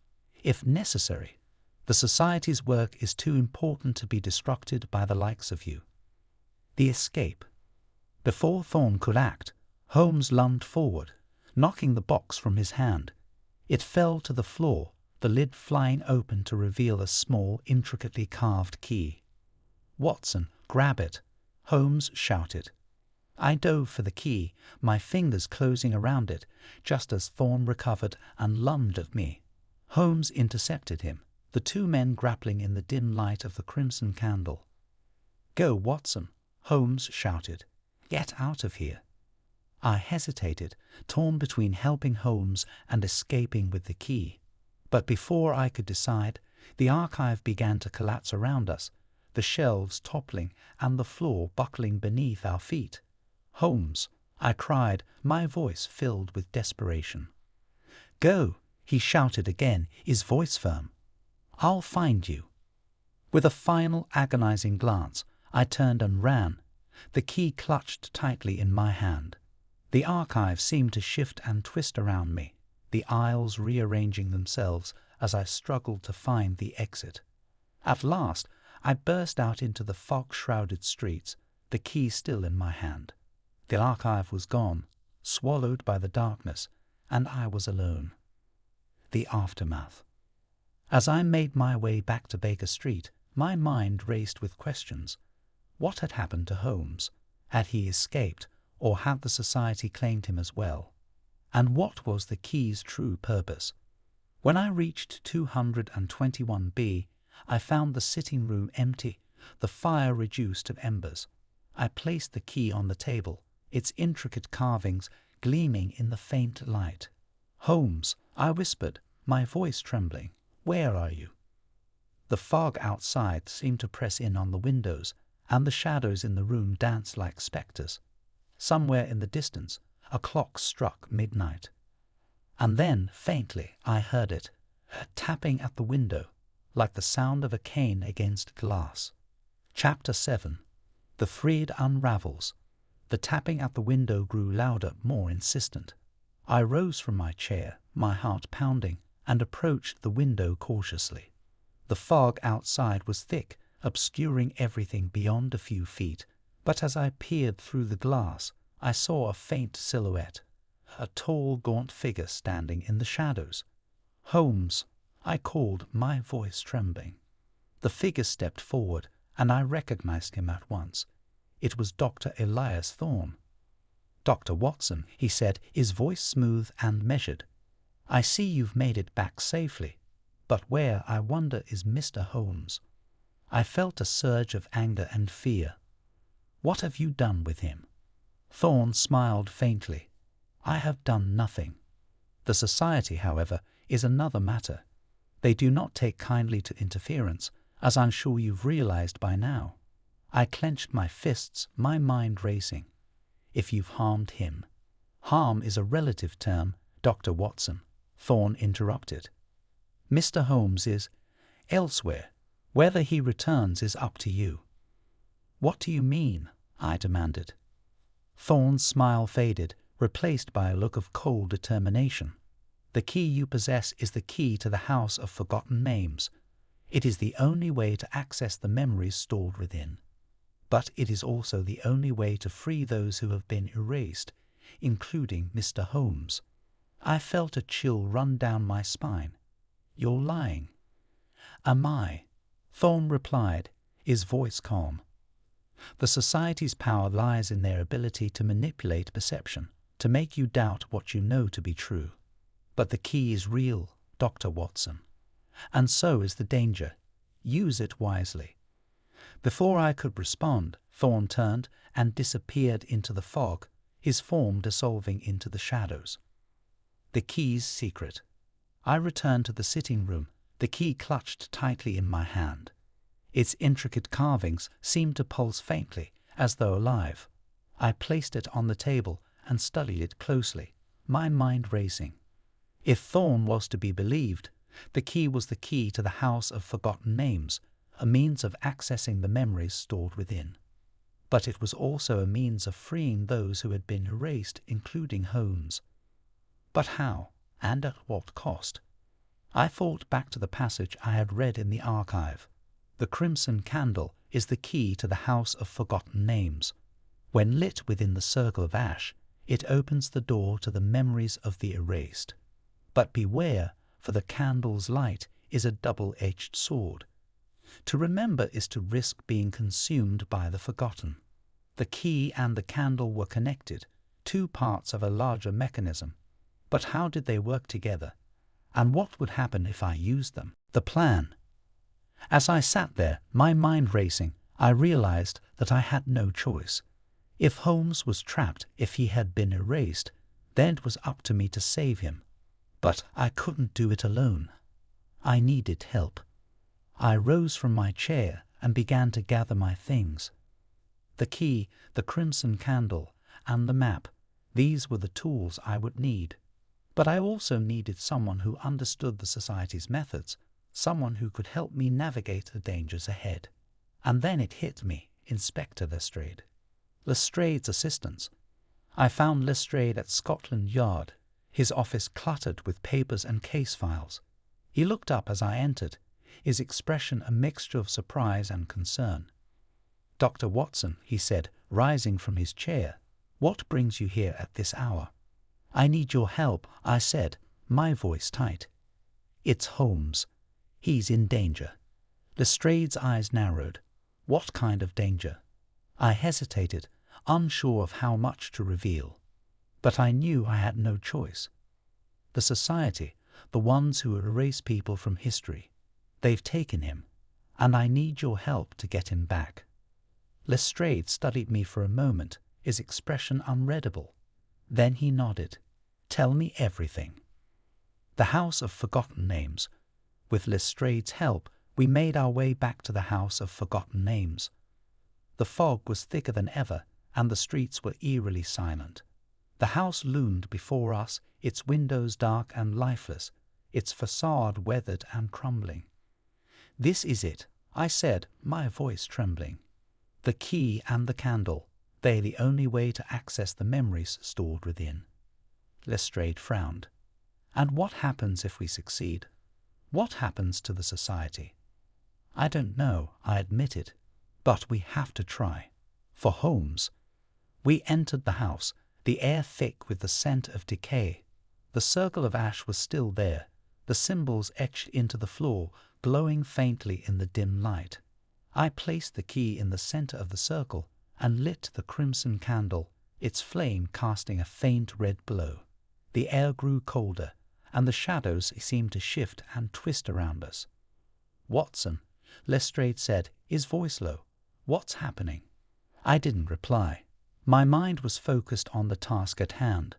"If necessary. The Society's work is too important to be destructed by the likes of you." The escape. Before Thorne could act, Holmes lunged forward, knocking the box from his hand. It fell to the floor, the lid flying open to reveal a small, intricately carved key. "Watson, grab it," Holmes shouted. I dove for the key, my fingers closing around it, just as Thorne recovered and lunged at me. Holmes intercepted him, the two men grappling in the dim light of the crimson candle. "Go, Watson," Holmes shouted. "Get out of here." I hesitated, torn between helping Holmes and escaping with the key. But before I could decide, the archive began to collapse around us, the shelves toppling and the floor buckling beneath our feet. "Holmes," I cried, my voice filled with desperation. "Go," he shouted again, his voice firm. "I'll find you." With a final agonizing glance, I turned and ran, the key clutched tightly in my hand. The archive seemed to shift and twist around me, the aisles rearranging themselves as I struggled to find the exit. At last, I burst out into the fog-shrouded streets, the key still in my hand. The archive was gone, swallowed by the darkness, and I was alone. The aftermath. As I made my way back to Baker Street, my mind raced with questions. What had happened to Holmes? Had he escaped, or had the society claimed him as well? And what was the key's true purpose? When I reached 221B, I found the sitting room empty, the fire reduced to embers. I placed the key on the table, its intricate carvings gleaming in the faint light. "Holmes," I whispered, my voice trembling, "where are you?" The fog outside seemed to press in on the windows, and the shadows in the room danced like spectres. Somewhere in the distance, a clock struck midnight. And then, faintly, I heard it, tapping at the window, like the sound of a cane against glass. Chapter 7. The thread unravels. The tapping at the window grew louder, more insistent. I rose from my chair, my heart pounding, and approached the window cautiously. The fog outside was thick, obscuring everything beyond a few feet, but as I peered through the glass, I saw a faint silhouette, a tall, gaunt figure standing in the shadows. "Holmes," I called, my voice trembling. The figure stepped forward, and I recognized him at once. It was Dr. Elias Thorne. "Dr. Watson," he said, his voice smooth and measured. "I see you've made it back safely, but where, I wonder, is Mr. Holmes?" I felt a surge of anger and fear. "What have you done with him?" Thorne smiled faintly. "I have done nothing. The society, however, is another matter. They do not take kindly to interference, as I'm sure you've realized by now." I clenched my fists, my mind racing. "If you've harmed him." "Harm is a relative term, Dr. Watson," Thorne interrupted. "Mr. Holmes is elsewhere. Whether he returns is up to you." "What do you mean?" I demanded. Thorne's smile faded, replaced by a look of cold determination. "The key you possess is the key to the House of Forgotten Names. It is the only way to access the memories stored within. But it is also the only way to free those who have been erased, including Mr. Holmes." I felt a chill run down my spine. "You're lying." "Am I?" Thorne replied, his voice calm. "The Society's power lies in their ability to manipulate perception, to make you doubt what you know to be true. But the key is real, Dr. Watson. And so is the danger. Use it wisely." Before I could respond, Thorne turned and disappeared into the fog, his form dissolving into the shadows. The key's secret. I returned to the sitting room, the key clutched tightly in my hand. Its intricate carvings seemed to pulse faintly, as though alive. I placed it on the table and studied it closely, my mind racing. If Thorne was to be believed, the key was the key to the House of Forgotten Names, a means of accessing the memories stored within. But it was also a means of freeing those who had been erased, including Holmes. But how, and at what cost? I thought back to the passage I had read in the archive. The crimson candle is the key to the House of Forgotten Names. When lit within the circle of ash, it opens the door to the memories of the erased. But beware, for the candle's light is a double-edged sword. To remember is to risk being consumed by the forgotten. The key and the candle were connected, two parts of a larger mechanism. But how did they work together? And what would happen if I used them? The plan. As I sat there, my mind racing, I realized that I had no choice. If Holmes was trapped, if he had been erased, then it was up to me to save him. But I couldn't do it alone. I needed help. I rose from my chair and began to gather my things. The key, the crimson candle, and the map, these were the tools I would need. But I also needed someone who understood the society's methods, someone who could help me navigate the dangers ahead. And then it hit me, Inspector Lestrade. Lestrade's assistants. I found Lestrade at Scotland Yard, his office cluttered with papers and case files. He looked up as I entered, his expression a mixture of surprise and concern. "Dr. Watson," he said, rising from his chair, "what brings you here at this hour?" "I need your help," I said, my voice tight. "It's Holmes. He's in danger." Lestrade's eyes narrowed. What kind of danger? I hesitated, unsure of how much to reveal. But I knew I had no choice. The society, the ones who erase people from history, they've taken him, and I need your help to get him back. Lestrade studied me for a moment, his expression unreadable. Then he nodded. "Tell me everything." The House of Forgotten Names. With Lestrade's help, we made our way back to the House of Forgotten Names. The fog was thicker than ever, and the streets were eerily silent. The house loomed before us, its windows dark and lifeless, its facade weathered and crumbling. "This is it," I said, my voice trembling. "The key and the candle, they're the only way to access the memories stored within." Lestrade frowned. "And what happens if we succeed? What happens to the society?" "I don't know," I admitted, "but we have to try. For Holmes." We entered the house, the air thick with the scent of decay. The circle of ash was still there, the symbols etched into the floor, glowing faintly in the dim light. I placed the key in the center of the circle and lit the crimson candle, its flame casting a faint red glow. The air grew colder, and the shadows seemed to shift and twist around us. "Watson," Lestrade said, his voice low, "what's happening?" I didn't reply. My mind was focused on the task at hand.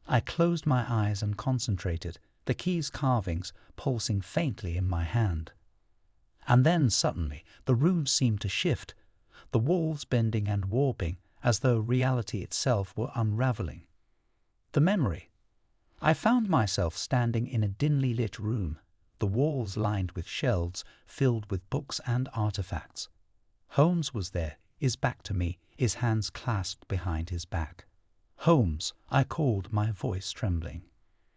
I closed my eyes and concentrated, the key's carvings pulsing faintly in my hand. And then suddenly the room seemed to shift, the walls bending and warping as though reality itself were unraveling. The memory. I found myself standing in a dimly lit room, the walls lined with shelves filled with books and artifacts. Holmes was there, his back to me, his hands clasped behind his back. "Holmes," I called, my voice trembling.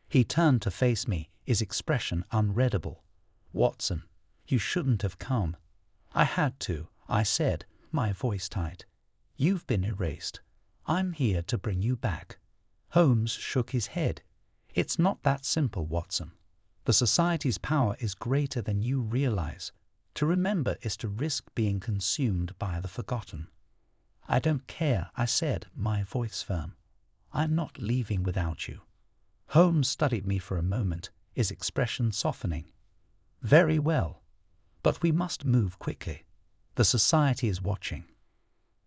He turned to face me, his expression unreadable. "Watson, you shouldn't have come." "I had to," I said, my voice tight. "You've been erased. I'm here to bring you back." Holmes shook his head. "It's not that simple, Watson. The society's power is greater than you realize. To remember is to risk being consumed by the forgotten." "I don't care," I said, my voice firm. "I'm not leaving without you." Holmes studied me for a moment, his expression softening. "Very well, but we must move quickly. The society is watching."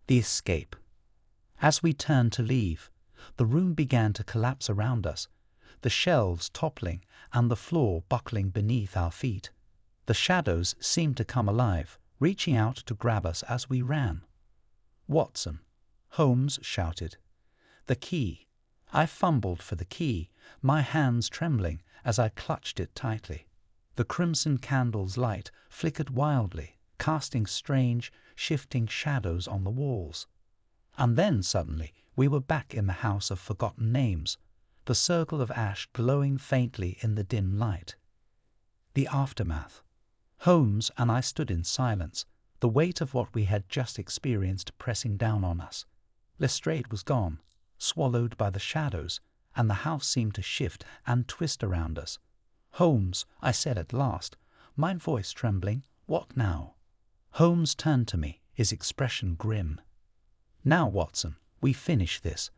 The escape. As we turned to leave, the room began to collapse around us, the shelves toppling and the floor buckling beneath our feet. The shadows seemed to come alive, reaching out to grab us as we ran. "Watson," Holmes shouted. "The key." I fumbled for the key, my hands trembling as I clutched it tightly. The crimson candle's light flickered wildly, casting strange, shifting shadows on the walls. And then suddenly we were back in the House of Forgotten Names, the circle of ash glowing faintly in the dim light. The aftermath. Holmes and I stood in silence, the weight of what we had just experienced pressing down on us. Lestrade was gone, swallowed by the shadows, and the house seemed to shift and twist around us. "Holmes," I said at last, my voice trembling, "what now?" Holmes turned to me, his expression grim. "Now, Watson, we finish this.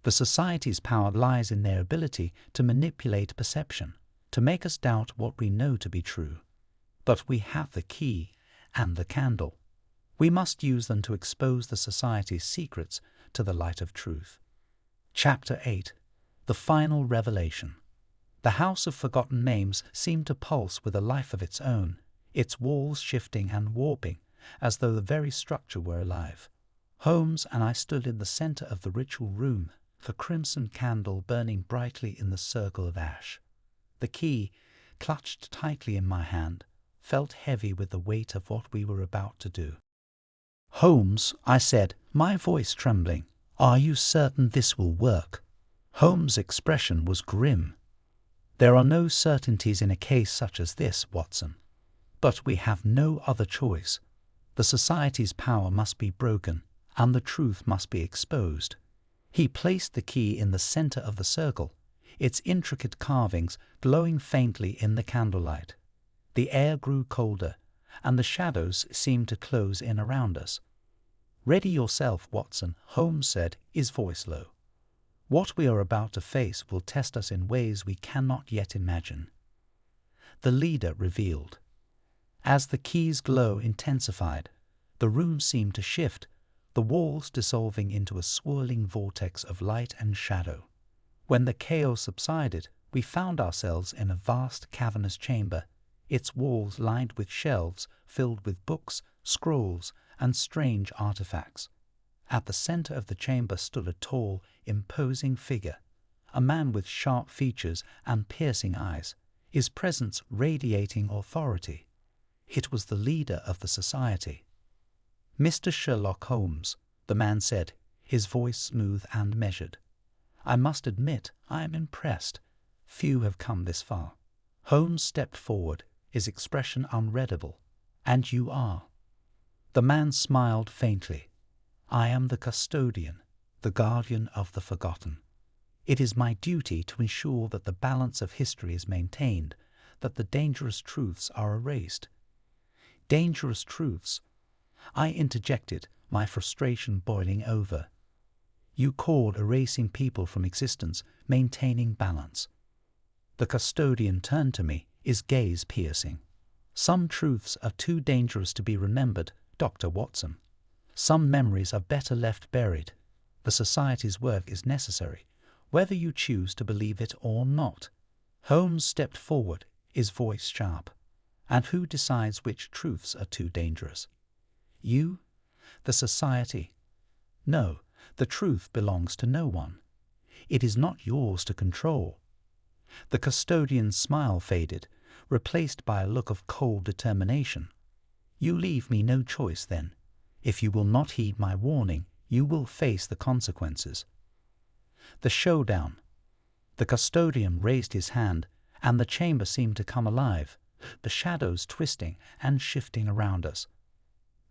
The Society's power lies in their ability to manipulate perception, to make us doubt what we know to be true. But we have the key and the candle. We must use them to expose the Society's secrets to the light of truth." Chapter 8. The Final Revelation. The House of Forgotten Names seemed to pulse with a life of its own, its walls shifting and warping as though the very structure were alive. Holmes and I stood in the center of the ritual room, the crimson candle burning brightly in the circle of ash. The key, clutched tightly in my hand, felt heavy with the weight of what we were about to do. "Holmes," I said, my voice trembling, "are you certain this will work?" Holmes' expression was grim. "There are no certainties in a case such as this, Watson. But we have no other choice. The Society's power must be broken, and the truth must be exposed." He placed the key in the center of the circle, its intricate carvings glowing faintly in the candlelight. The air grew colder, and the shadows seemed to close in around us. "Ready yourself, Watson," Holmes said, his voice low. "What we are about to face will test us in ways we cannot yet imagine." The leader revealed. As the key's glow intensified, the room seemed to shift, the walls dissolving into a swirling vortex of light and shadow. When the chaos subsided, we found ourselves in a vast cavernous chamber, its walls lined with shelves filled with books, scrolls, and strange artifacts. At the center of the chamber stood a tall, imposing figure, a man with sharp features and piercing eyes, his presence radiating authority. It was the leader of the Society. "Mr. Sherlock Holmes," the man said, his voice smooth and measured. "I must admit I am impressed. Few have come this far." Holmes stepped forward, his expression unreadable. "And you are?" The man smiled faintly. "I am the custodian, the guardian of the forgotten. It is my duty to ensure that the balance of history is maintained, that the dangerous truths are erased." "Dangerous truths?" I interjected, my frustration boiling over. "You called erasing people from existence maintaining balance." The custodian turned to me, his gaze piercing. "Some truths are too dangerous to be remembered, Dr. Watson. Some memories are better left buried. The Society's work is necessary, whether you choose to believe it or not." Holmes stepped forward, his voice sharp. "And who decides which truths are too dangerous? You? The Society? No, the truth belongs to no one. It is not yours to control." The custodian's smile faded, replaced by a look of cold determination. "You leave me no choice, then. If you will not heed my warning, you will face the consequences." The showdown. The custodian raised his hand, and the chamber seemed to come alive, the shadows twisting and shifting around us.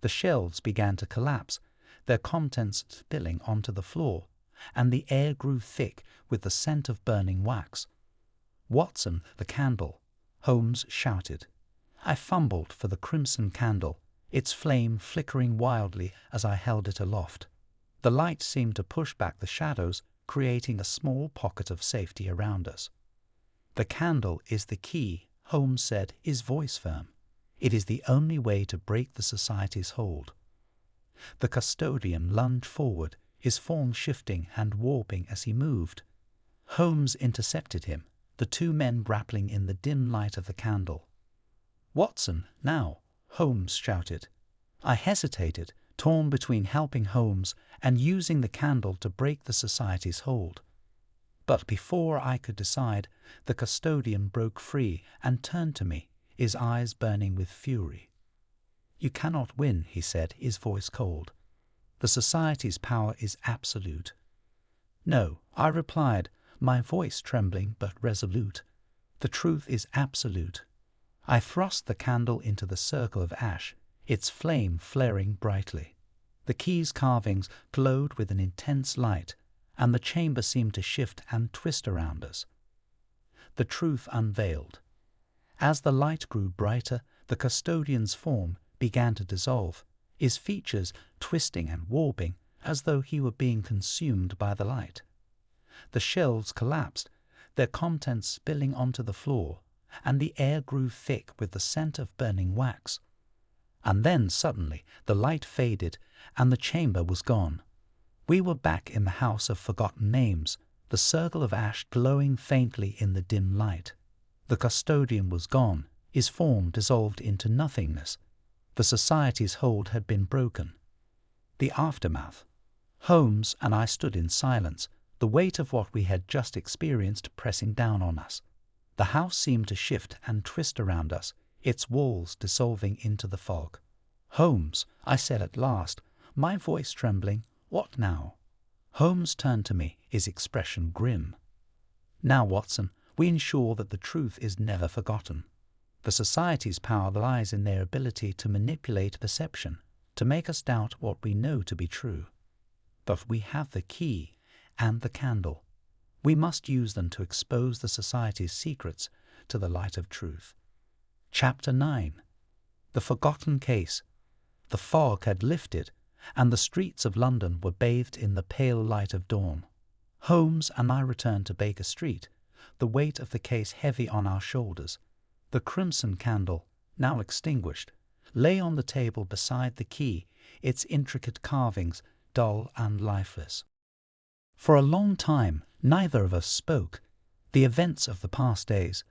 The shelves began to collapse, their contents spilling onto the floor, and the air grew thick with the scent of burning wax. "Watson, the candle!" Holmes shouted. I fumbled for the crimson candle, its flame flickering wildly as I held it aloft. The light seemed to push back the shadows, creating a small pocket of safety around us. "The candle is the key," Holmes said, his voice firm. "It is the only way to break the Society's hold." The custodian lunged forward, his form shifting and warping as he moved. Holmes intercepted him, the two men grappling in the dim light of the candle. "Watson, now!" Holmes shouted. I hesitated, torn between helping Holmes and using the candle to break the Society's hold. But before I could decide, the custodian broke free and turned to me, his eyes burning with fury. "You cannot win," he said, his voice cold. "The Society's power is absolute." "No," I replied, my voice trembling but resolute. "The truth is absolute." I thrust the candle into the circle of ash, its flame flaring brightly. The key's carvings glowed with an intense light, and the chamber seemed to shift and twist around us. The truth unveiled. As the light grew brighter, the custodian's form began to dissolve, his features twisting and warping as though he were being consumed by the light. The shelves collapsed, their contents spilling onto the floor, and the air grew thick with the scent of burning wax. And then suddenly the light faded and the chamber was gone. We were back in the house of forgotten names, the circle of ash glowing faintly in the dim light. The custodian was gone, his form dissolved into nothingness. The society's hold had been broken. The aftermath. Holmes and I stood in silence, the weight of what we had just experienced pressing down on us. The house seemed to shift and twist around us, its walls dissolving into the fog. "Holmes," I said at last, my voice trembling, "what now?" Holmes turned to me, his expression grim. "Now, Watson, we ensure that the truth is never forgotten. The society's power lies in their ability to manipulate perception, to make us doubt what we know to be true. But we have the key and the candle. We must use them to expose the society's secrets to the light of truth." Chapter 9. The Forgotten Case. The fog had lifted, and the streets of London were bathed in the pale light of dawn. Holmes and I returned to Baker Street, the weight of the case heavy on our shoulders. The crimson candle, now extinguished, lay on the table beside the key, its intricate carvings dull and lifeless. For a long time neither of us spoke. The events of the past days,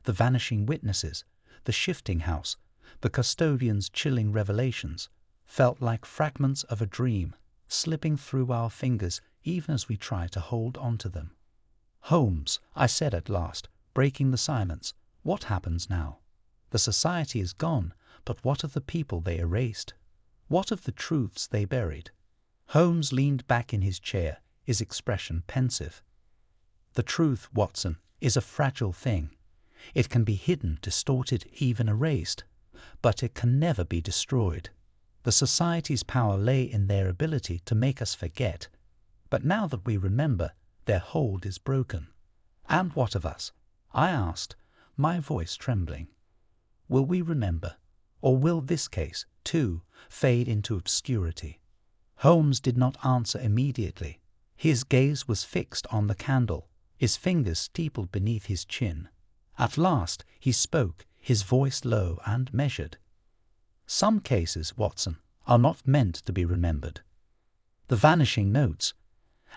the vanishing witnesses, the shifting house, the custodian's chilling revelations, felt like fragments of a dream, slipping through our fingers even as we tried to hold on to them. "Holmes," I said at last, breaking the silence, "what happens now? The society is gone, but what of the people they erased? What of the truths they buried?" Holmes leaned back in his chair, his expression pensive. "The truth, Watson, is a fragile thing. It can be hidden, distorted, even erased, but it can never be destroyed. The society's power lay in their ability to make us forget, but now that we remember, their hold is broken." "And what of us?" I asked, my voice trembling. "Will we remember, or will this case, too, fade into obscurity?" Holmes did not answer immediately. His gaze was fixed on the candle, his fingers steepled beneath his chin. At last he spoke, his voice low and measured. "Some cases, Watson, are not meant to be remembered. The vanishing notes.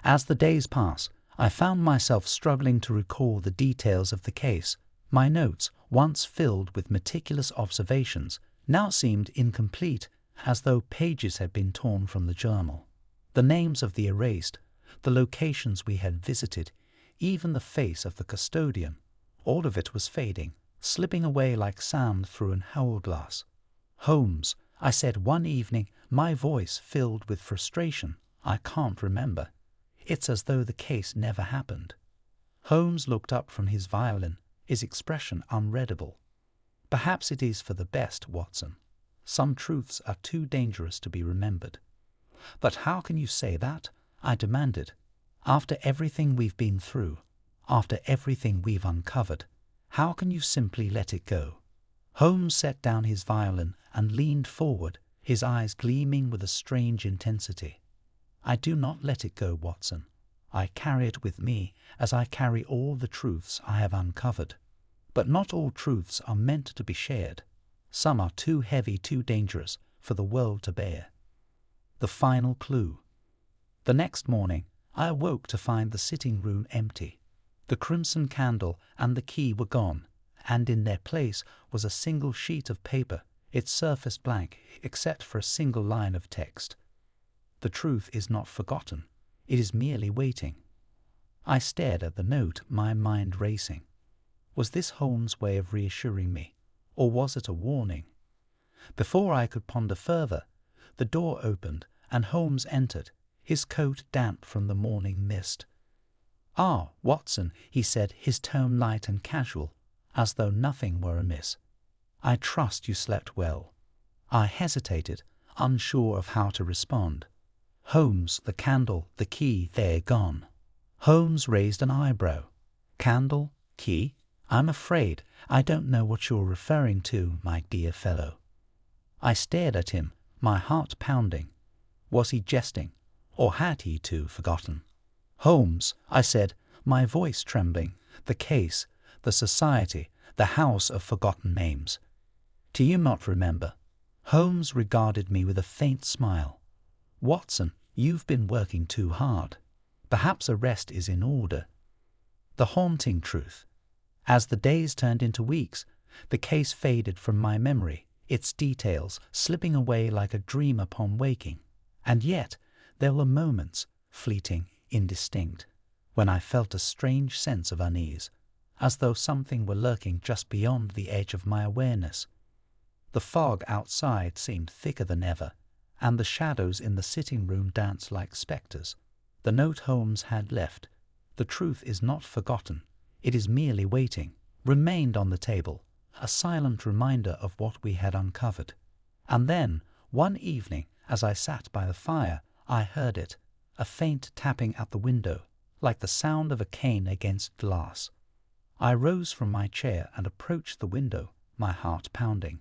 As the days pass, I found myself struggling to recall the details of the case. My notes, once filled with meticulous observations, now seemed incomplete, as though pages had been torn from the journal. The names of the erased, the locations we had visited, even the face of the custodian, all of it was fading, slipping away like sand through an hourglass. "Holmes," I said one evening, my voice filled with frustration, "I can't remember. It's as though the case never happened." Holmes looked up from his violin, his expression unreadable. "Perhaps it is for the best, Watson. Some truths are too dangerous to be remembered." "But how can you say that?" I demanded. "After everything we've been through, after everything we've uncovered, how can you simply let it go?" Holmes set down his violin and leaned forward, his eyes gleaming with a strange intensity. "I do not let it go, Watson. I carry it with me as I carry all the truths I have uncovered. But not all truths are meant to be shared. Some are too heavy, too dangerous for the world to bear." The final clue. The next morning, I awoke to find the sitting room empty. The crimson candle and the key were gone, and in their place was a single sheet of paper, its surface blank except for a single line of text. "The truth is not forgotten. It is merely waiting." I stared at the note, my mind racing. Was this Holmes' way of reassuring me, or was it a warning? Before I could ponder further, the door opened and Holmes entered, his coat damp from the morning mist. "Ah, Watson," he said, his tone light and casual, as though nothing were amiss. "I trust you slept well." I hesitated, unsure of how to respond. "Holmes, the candle, the key, they're gone." Holmes raised an eyebrow. "Candle? Key?" I'm afraid I don't know what you're referring to, my dear fellow. I stared at him, my heart pounding. Was he jesting, or had he too forgotten? Holmes, I said, my voice trembling, the case, the society, the house of forgotten names. Do you not remember? Holmes regarded me with a faint smile. Watson, you've been working too hard. Perhaps a rest is in order. The haunting truth. As the days turned into weeks, the case faded from my memory, its details slipping away like a dream upon waking. And yet there were moments, fleeting, indistinct, when I felt a strange sense of unease, as though something were lurking just beyond the edge of my awareness. The fog outside seemed thicker than ever, and the shadows in the sitting room danced like spectres. The note Holmes had left, "The truth is not forgotten, it is merely waiting," remained on the table, a silent reminder of what we had uncovered. And then, one evening, as I sat by the fire, I heard it, a faint tapping at the window, like the sound of a cane against glass. I rose from my chair and approached the window, my heart pounding.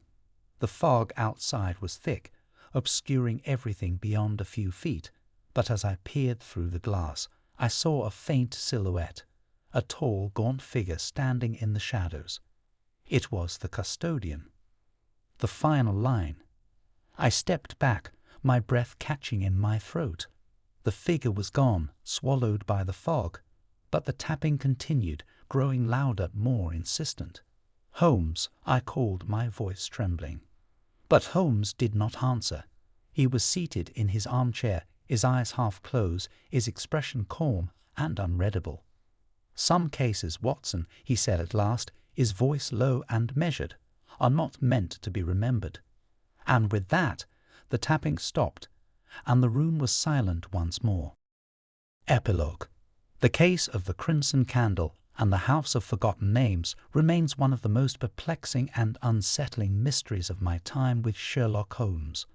The fog outside was thick, obscuring everything beyond a few feet, but as I peered through the glass, I saw a faint silhouette, a tall, gaunt figure standing in the shadows. It was the custodian. The final line. I stepped back, my breath catching in my throat. The figure was gone, swallowed by the fog, but the tapping continued, growing louder, more insistent. "Holmes," I called, my voice trembling. But Holmes did not answer. He was seated in his armchair, his eyes half closed, his expression calm and unreadable. "Some cases, Watson," he said at last, his voice low and measured, "are not meant to be remembered." And with that, the tapping stopped, and the room was silent once more. Epilogue. The case of the Crimson Candle and the House of Forgotten Names remains one of the most perplexing and unsettling mysteries of my time with Sherlock Holmes.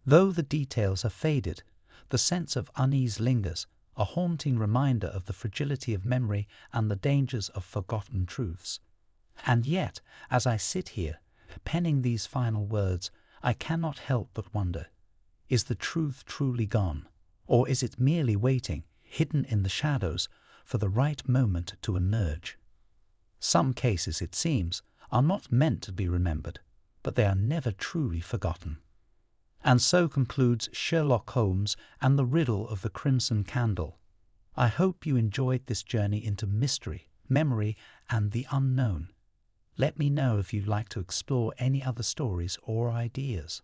Though the details have faded, the sense of unease lingers, a haunting reminder of the fragility of memory and the dangers of forgotten truths. And yet, as I sit here, penning these final words, I cannot help but wonder, is the truth truly gone, or is it merely waiting, hidden in the shadows, for the right moment to emerge? Some cases, it seems, are not meant to be remembered, but they are never truly forgotten. And so concludes Sherlock Holmes and the Riddle of the Crimson Candle. I hope you enjoyed this journey into mystery, memory, and the unknown. Let me know if you'd like to explore any other stories or ideas.